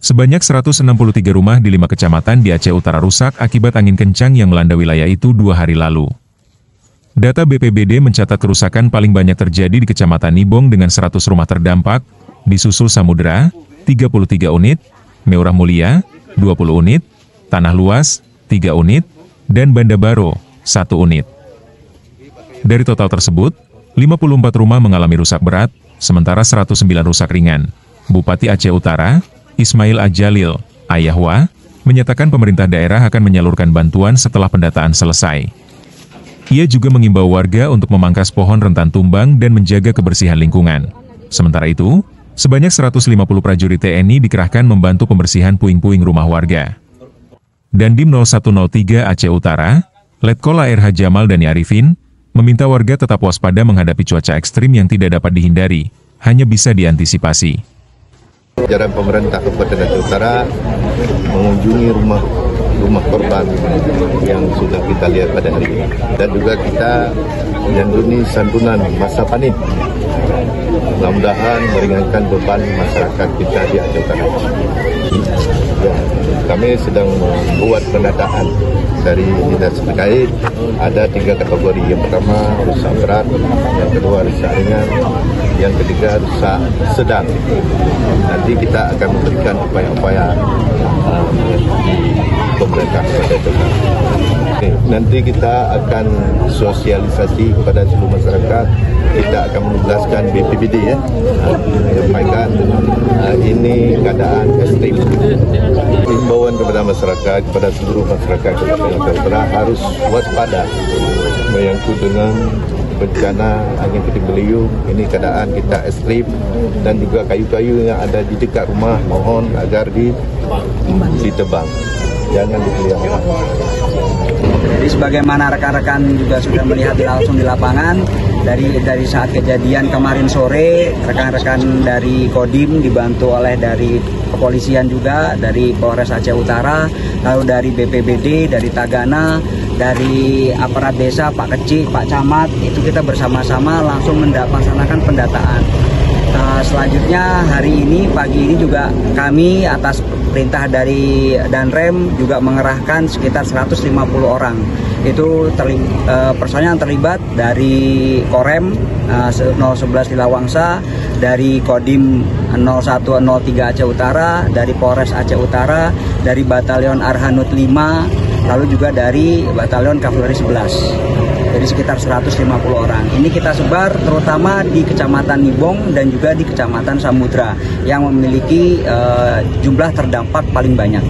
Sebanyak 163 rumah di 5 kecamatan di Aceh Utara rusak akibat angin kencang yang melanda wilayah itu 2 hari lalu. Data BPBD mencatat kerusakan paling banyak terjadi di Kecamatan Nibong dengan 100 rumah terdampak, disusul Samudra, 33 unit, Meurah Mulia, 20 unit, Tanah Luas, 3 unit, dan Banda Baro, 1 unit. Dari total tersebut, 54 rumah mengalami rusak berat, sementara 109 rusak ringan. Bupati Aceh Utara, Ismail Ajalil, Ayahwa, menyatakan pemerintah daerah akan menyalurkan bantuan setelah pendataan selesai. Ia juga mengimbau warga untuk memangkas pohon rentan tumbang dan menjaga kebersihan lingkungan. Sementara itu, sebanyak 150 prajurit TNI dikerahkan membantu pembersihan puing-puing rumah warga. Dandim 0103 Aceh Utara, Letkol ARH Jamal Dani Arifin, meminta warga tetap waspada menghadapi cuaca ekstrim yang tidak dapat dihindari, hanya bisa diantisipasi. Jajaran pemerintah Kabupaten Aceh Utara mengunjungi rumah korban yang sudah kita lihat pada hari ini, dan juga kita menyantuni santunan masa panen. Mudah-mudahan meringankan beban masyarakat kita di Aceh Utara. Kami sedang membuat pendataan dari dinas terkait. Ada 3 kategori. Yang pertama rusak berat, yang kedua rusak ringan, yang ketiga rusak sedang. Nanti kita akan memberikan upaya-upaya di pemerintah pada daerah. Nanti kita akan sosialisasi kepada seluruh masyarakat. Kita akan menugaskan BPBD menyampaikan ini keadaan ekstrim. Himbauan kepada masyarakat, kepada seluruh masyarakat Kabupaten Utara harus waspada menyangkut dengan bencana angin puting beliung. Ini keadaan kita ekstrim, dan juga kayu-kayu yang ada di dekat rumah mohon agar ditebang, jangan dipelihara. Jadi sebagaimana rekan-rekan juga sudah melihat langsung di lapangan, dari saat kejadian kemarin sore, rekan-rekan dari Kodim dibantu oleh dari kepolisian juga, dari Polres Aceh Utara, lalu dari BPBD, dari Tagana, dari aparat desa, Pak Kecik, Pak Camat, itu kita bersama-sama langsung melaksanakan pendataan. Selanjutnya hari ini, pagi ini juga kami atas perintah dari Danrem juga mengerahkan sekitar 150 orang. Itu personel yang terlibat dari Korem 011 Tilawangsa, dari Kodim 0103 Aceh Utara, dari Polres Aceh Utara, dari Batalion Arhanud 5, lalu juga dari Batalion Kavaleri 11. Jadi sekitar 150 orang. Ini kita sebar terutama di Kecamatan Nibong dan juga di Kecamatan Samudra yang memiliki jumlah terdampak paling banyak.